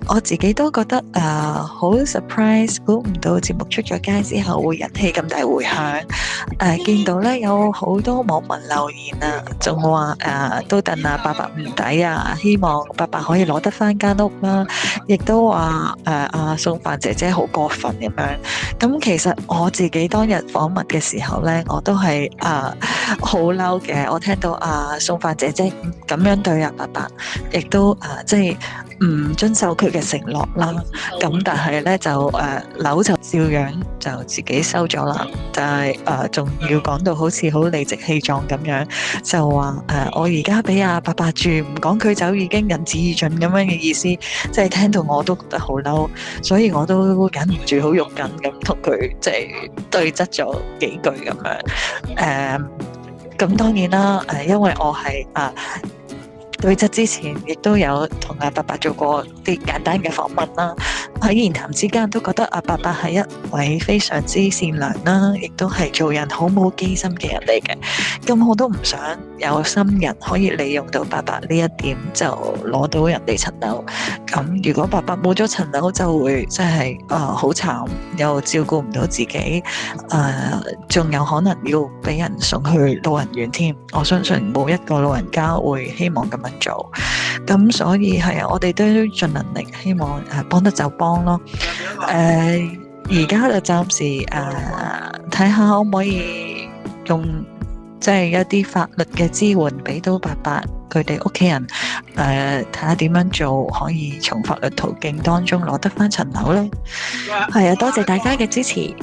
我自己都覺得好 surprise，估唔到節目出咗街之後會引起咁大迴響。見到咧有好多網民留言啊，仲話都戥伯伯唔抵啊，希望伯伯可以攞得翻間屋啦，亦都話送飯姐姐好過分咁樣。咁其實我自己當日訪問嘅時候咧，我都係好嬲嘅。我聽到送飯姐姐咁樣對伯伯，亦都即係唔遵守佢嘅承諾啦。咁但係咧就樓就照樣就自己收咗啦。但係仲要講到好似好理直氣壯咁樣，就話我而家俾伯伯住，唔趕佢走已經仁至義盡咁樣嘅意思，即係聽到我都覺得好嬲，所以我都忍唔住好肉緊咁同佢即係對質咗幾句咁樣。咁當然啦，因為我係對質之前，亦都有同伯伯做過啲簡單嘅訪問啦。喺言談之間都覺得伯伯係一位非常之善良啦，亦都係做人好冇機心嘅人嚟嘅。咁我都唔想有心人可以利用到伯伯呢一點，就攞到人哋層樓。咁如果伯伯冇咗層樓，就會真係好慘，又照顧唔到自己，仲有可能要俾人送去老人院添。我相信冇一個老人家會希望咁樣做。咁所以係我哋都盡能力，希望幫得就幫咯。而家就暫時睇下可唔可以用即係一啲法律嘅支援俾到伯伯佢哋屋企人，睇下點樣做可以從法律途徑當中攞得翻層樓咧。係多謝大家嘅支持。